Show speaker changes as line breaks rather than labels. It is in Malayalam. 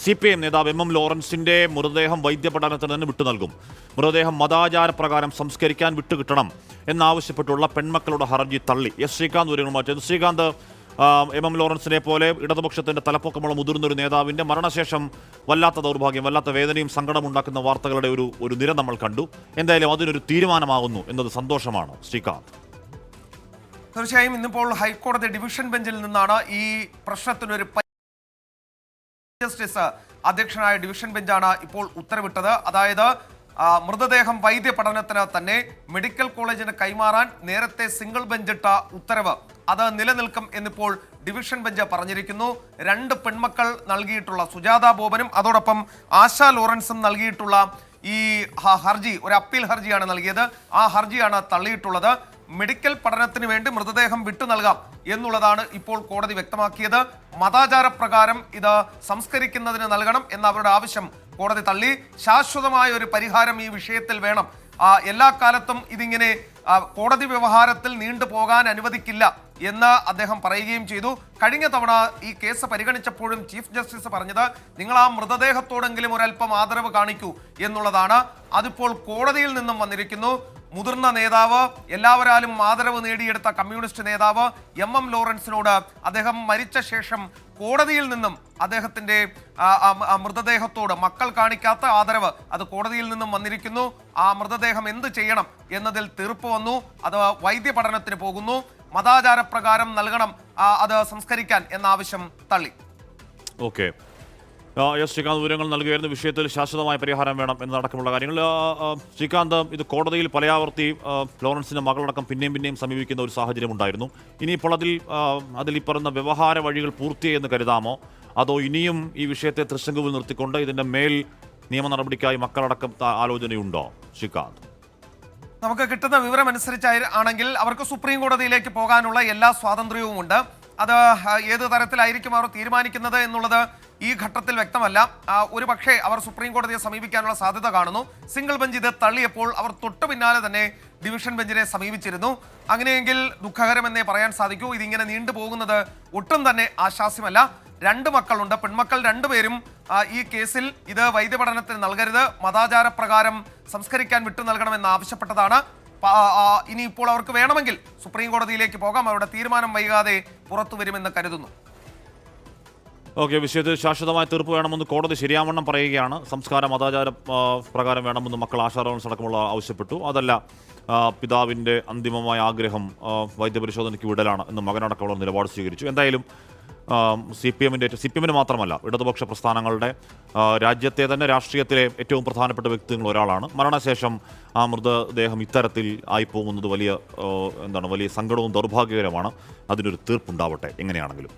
CPM നേതാവ് MM ലോറൻസിന്റെ മൃതദേഹം വൈദ്യപഠനത്തിന് തന്നെ വിട്ടു നൽകും. മൃതദേഹം മതാചാരപ്രകാരം സംസ്കരിക്കാൻ വിട്ടുകിട്ടണം എന്നാവശ്യപ്പെട്ടുള്ള പെൺമക്കളുടെ ഹർജി തള്ളി. ശ്രീകാന്ത് വിവരങ്ങളുമായി. ശ്രീകാന്ത്, MM ലോറൻസിനെ പോലെ ഇടതുപക്ഷത്തിന്റെ തലപ്പൊക്കമുള്ള മുതിർന്നൊരു നേതാവിന്റെ മരണശേഷം വല്ലാത്ത ദൗർഭാഗ്യം, വല്ലാത്ത വേദനയും സങ്കടമുണ്ടാക്കുന്ന വാർത്തകളുടെ ഒരു നിര നമ്മൾ കണ്ടു. എന്തായാലും അതിനൊരു തീരുമാനമാകുന്നു എന്നത് സന്തോഷമാണ്. ശ്രീകാന്ത്,
തീർച്ചയായും ഇന്നിപ്പോൾ ഹൈക്കോടതി ഡിവിഷൻ ബെഞ്ചിൽ നിന്നാണ് ഈ പ്രശ്നത്തിനൊരു ജസ്റ്റിസ് അധ്യക്ഷനായ ഡിവിഷൻ ബെഞ്ചാണ് ഇപ്പോൾ ഉത്തരവിട്ടത്. അതായത് മൃതദേഹം വൈദ്യ പഠനത്തിന് തന്നെ മെഡിക്കൽ കോളേജിന് കൈമാറാൻ നേരത്തെ സിംഗിൾ ബെഞ്ചിട്ട ഉത്തരവ് അത് നിലനിൽക്കും എന്നിപ്പോൾ ഡിവിഷൻ ബെഞ്ച് പറഞ്ഞിരിക്കുന്നു. 2 പെൺമക്കൾ നൽകിയിട്ടുള്ള സുജാത ബോബനും അതോടൊപ്പം ആശ ലോറൻസും നൽകിയിട്ടുള്ള ഈ ഹർജി ഒരു അപ്പീൽ ഹർജിയാണ് നൽകിയത്. ആ ഹർജിയാണ് തള്ളിയിട്ടുള്ളത്. മെഡിക്കൽ പഠനത്തിന് വേണ്ടി മൃതദേഹം വിട്ടു നൽകാം എന്നുള്ളതാണ് ഇപ്പോൾ കോടതി വ്യക്തമാക്കിയത്. മതാചാരപ്രകാരം ഇത് സംസ്കരിക്കുന്നതിന് നൽകണം എന്ന അവരുടെ ആവശ്യം കോടതി തള്ളി. ശാശ്വതമായ ഒരു പരിഹാരം ഈ വിഷയത്തിൽ വേണം. എല്ലാ കാലത്തും ഇതിങ്ങനെ കോടതി വ്യവഹാരത്തിൽ നീണ്ടുപോകാൻ അനുവദിക്കില്ല എന്ന് അദ്ദേഹം പറയുകയും ചെയ്തു. കഴിഞ്ഞ തവണ ഈ കേസ് പരിഗണിച്ചപ്പോഴും ചീഫ് ജസ്റ്റിസ് പറഞ്ഞത് നിങ്ങൾ ആ മൃതദേഹത്തോടെങ്കിലും ഒരല്പം ആദരവ് കാണിക്കൂ എന്നുള്ളതാണ്. അതിപ്പോൾ കോടതിയിൽ നിന്നും വന്നിരിക്കുന്നു. മുതിർന്ന നേതാവ്, എല്ലാവരാലും ആദരവ് നേടിയെടുത്ത കമ്മ്യൂണിസ്റ്റ് നേതാവ് MM ലോറൻസിനോട് അദ്ദേഹം മരിച്ച ശേഷം കോടതിയിൽ നിന്നും അദ്ദേഹത്തിന്റെ മൃതദേഹത്തോട് മക്കൾ കാണിക്കാത്ത ആദരവ് അത് കോടതിയിൽ നിന്നും വന്നിരിക്കുന്നു. ആ മൃതദേഹം എന്ത് ചെയ്യണം എന്നതിൽ തീർപ്പ് വന്നു. അത് വൈദ്യ പഠനത്തിന് പോകുന്നു. മതാചാരപ്രകാരം നൽകണം അത് സംസ്കരിക്കാൻ എന്ന ആവശ്യം തള്ളി.
ഓക്കെ, ശ്രീകാന്ത് വിവരങ്ങൾ നൽകുകയായിരുന്നു. വിഷയത്തിൽ ശാശ്വതമായ പരിഹാരം വേണം എന്നതടക്കമുള്ള കാര്യങ്ങൾ. ശ്രീകാന്ത്, ഇത് കോടതിയിൽ പലയാവർത്തി ലോറൻസിന്റെ മകളടക്കം പിന്നെയും സമീപിക്കുന്ന ഒരു സാഹചര്യം ഉണ്ടായിരുന്നു. ഇനിയിപ്പോൾ അതിൽ ഈ പറയുന്ന വ്യവഹാര വഴികൾ പൂർത്തിയായെന്ന് കരുതാമോ, അതോ ഇനിയും ഈ വിഷയത്തെ തൃശങ്കുവിൽ നിർത്തിക്കൊണ്ട് ഇതിന്റെ മേൽ നിയമ നടപടിക്കായി മക്കളടക്കം ആലോചനയുണ്ടോ? ശ്രീകാന്ത്,
നമുക്ക് കിട്ടുന്ന വിവരം അനുസരിച്ചാണെങ്കിൽ അവർക്ക് സുപ്രീം കോടതിയിലേക്ക് പോകാനുള്ള എല്ലാ സ്വാതന്ത്ര്യവുമുണ്ട്. അത് ഏത് തരത്തിലായിരിക്കും അവർ തീരുമാനിക്കുന്നത് എന്നുള്ളത് ഈ ഘട്ടത്തിൽ വ്യക്തമല്ല. ഒരു പക്ഷേ അവർ സുപ്രീം കോടതിയെ സമീപിക്കാനുള്ള സാധ്യത കാണുന്നു. സിംഗിൾ ബെഞ്ച് ഇത് തള്ളിയപ്പോൾ അവർ തൊട്ടു പിന്നാലെ തന്നെ ഡിവിഷൻ ബെഞ്ചിനെ സമീപിച്ചിരുന്നു. അങ്ങനെയെങ്കിൽ ദുഃഖകരമെന്നേ പറയാൻ സാധിക്കൂ. ഇതിങ്ങനെ നീണ്ടുപോകുന്നത് ഒട്ടും തന്നെ ആശാസ്യമല്ല. 2 മക്കളുണ്ട്. പെൺമക്കൾ 2 പേരും ഈ കേസിൽ ഇത് വൈദ്യപഠനത്തിന് നൽകരുത്, മതാചാരപ്രകാരം സംസ്കരിക്കാൻ വിട്ടു നൽകണമെന്ന് ആവശ്യപ്പെട്ടതാണ്. ഇനിയിപ്പോൾ അവർക്ക് വേണമെങ്കിൽ സുപ്രീം കോടതിയിലേക്ക് പോകാം. അവരുടെ തീരുമാനം വൈകാതെ പുറത്തു വരുമെന്ന് കരുതുന്നു.
ഓക്കെ, വിഷയത്തിൽ ശാശ്വതമായ തീർപ്പ് വേണമെന്ന് കോടതി ശരിയാവണ്ണം പറയുകയാണ്. സംസ്കാര മതാചാര പ്രകാരം വേണമെന്ന് മക്കൾ ആശാ ലോറൻസ് അടക്കമുള്ള ആവശ്യപ്പെട്ടു. അതല്ല, പിതാവിൻ്റെ അന്തിമമായ ആഗ്രഹം വൈദ്യപരിശോധനയ്ക്ക് വിടലാണ് എന്ന് മകനടക്കമുള്ള നിലപാട് സ്വീകരിച്ചു. എന്തായാലും CPM മാത്രമല്ല, ഇടതുപക്ഷ പ്രസ്ഥാനങ്ങളുടെ രാജ്യത്തെ തന്നെ രാഷ്ട്രീയത്തിലെ ഏറ്റവും പ്രധാനപ്പെട്ട വ്യക്തികൾ ഒരാളാണ്. മരണശേഷം ആ മൃതദേഹം ഇത്തരത്തിൽ ആയിപ്പോകുന്നത് വലിയ സങ്കടവും ദൗർഭാഗ്യകരമാണ്. അതിനൊരു തീർപ്പുണ്ടാവട്ടെ എങ്ങനെയാണെങ്കിലും.